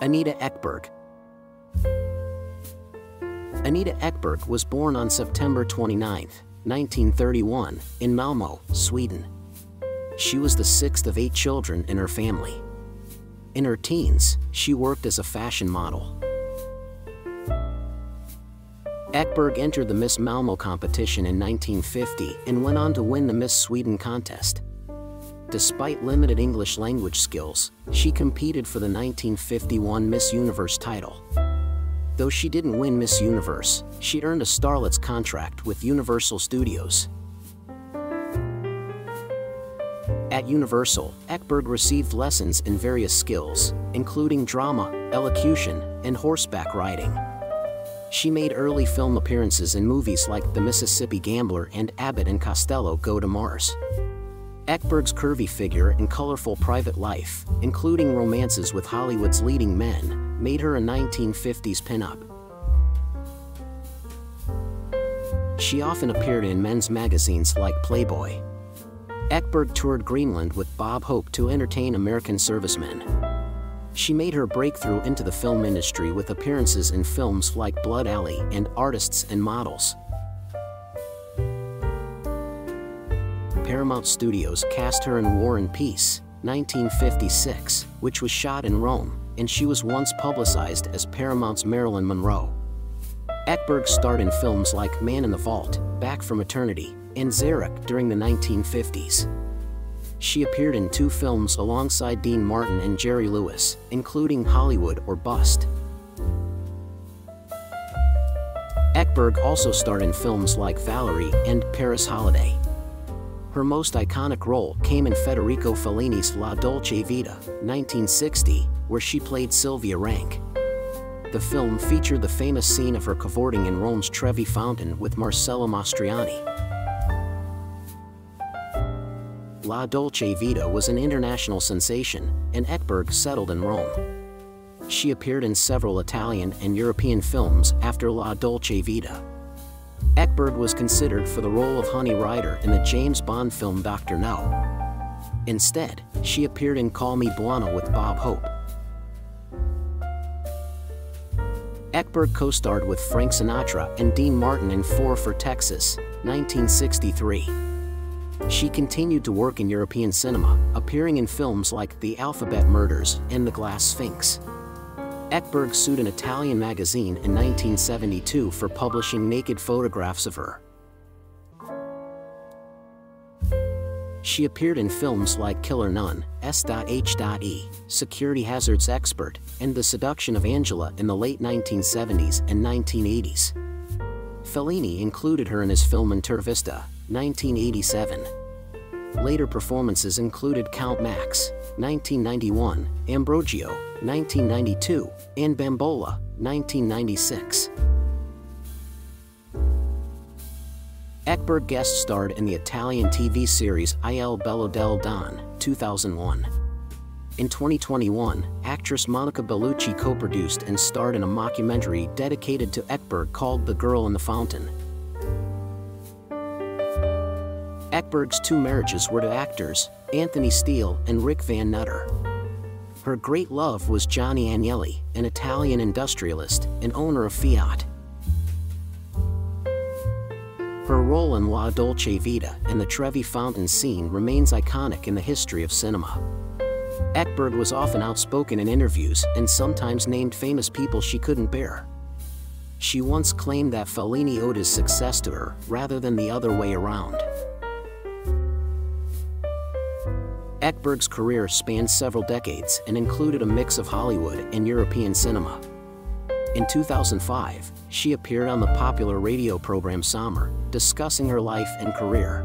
Anita Ekberg. Anita Ekberg was born on September 29, 1931, in Malmö, Sweden. She was the sixth of 8 children in her family. In her teens, she worked as a fashion model. Ekberg entered the Miss Malmö competition in 1950 and went on to win the Miss Sweden contest. Despite limited English language skills, she competed for the 1951 Miss Universe title. Though she didn't win Miss Universe, she earned a starlet's contract with Universal Studios. At Universal, Ekberg received lessons in various skills, including drama, elocution, and horseback riding. She made early film appearances in movies like The Mississippi Gambler and Abbott and Costello Go to Mars. Ekberg's curvy figure and colorful private life, including romances with Hollywood's leading men, made her a 1950s pinup. She often appeared in men's magazines like Playboy. Ekberg toured Greenland with Bob Hope to entertain American servicemen. She made her breakthrough into the film industry with appearances in films like Blood Alley and Artists and Models. Paramount Studios cast her in War and Peace, 1956, which was shot in Rome, and she was once publicized as Paramount's Marilyn Monroe. Ekberg starred in films like Man in the Vault, Back from Eternity, and Zarek during the 1950s. She appeared in 2 films alongside Dean Martin and Jerry Lewis, including Hollywood or Bust. Ekberg also starred in films like Valerie and Paris Holiday. Her most iconic role came in Federico Fellini's La Dolce Vita, 1960, where she played Sylvia Rank. The film featured the famous scene of her cavorting in Rome's Trevi Fountain with Marcello Mastroianni. La Dolce Vita was an international sensation, and Ekberg settled in Rome. She appeared in several Italian and European films after La Dolce Vita. Ekberg was considered for the role of Honey Rider in the James Bond film Dr. No. Instead, she appeared in Call Me Buona with Bob Hope. Ekberg co-starred with Frank Sinatra and Dean Martin in 4 for Texas, 1963. She continued to work in European cinema, appearing in films like The Alphabet Murders and The Glass Sphinx. Ekberg sued an Italian magazine in 1972 for publishing naked photographs of her. She appeared in films like Killer Nun, S.H.E., Security Hazards Expert, and The Seduction of Angela in the late 1970s and 1980s. Fellini included her in his film Intervista, 1987. Later performances included Count Max, 1991, Ambrogio, 1992, and Bambola, 1996. Ekberg guest starred in the Italian TV series Il Bello del Don, 2001. In 2021, actress Monica Bellucci co-produced and starred in a mockumentary dedicated to Ekberg called The Girl in the Fountain. Ekberg's 2 marriages were to actors, Anthony Steele and Rick Van Nutter. Her great love was Johnny Agnelli, an Italian industrialist and owner of Fiat. Her role in La Dolce Vita and the Trevi Fountain scene remains iconic in the history of cinema. Ekberg was often outspoken in interviews and sometimes named famous people she couldn't bear. She once claimed that Fellini owed his success to her rather than the other way around. Ekberg's career spanned several decades and included a mix of Hollywood and European cinema. In 2005, she appeared on the popular radio program Sommer, discussing her life and career.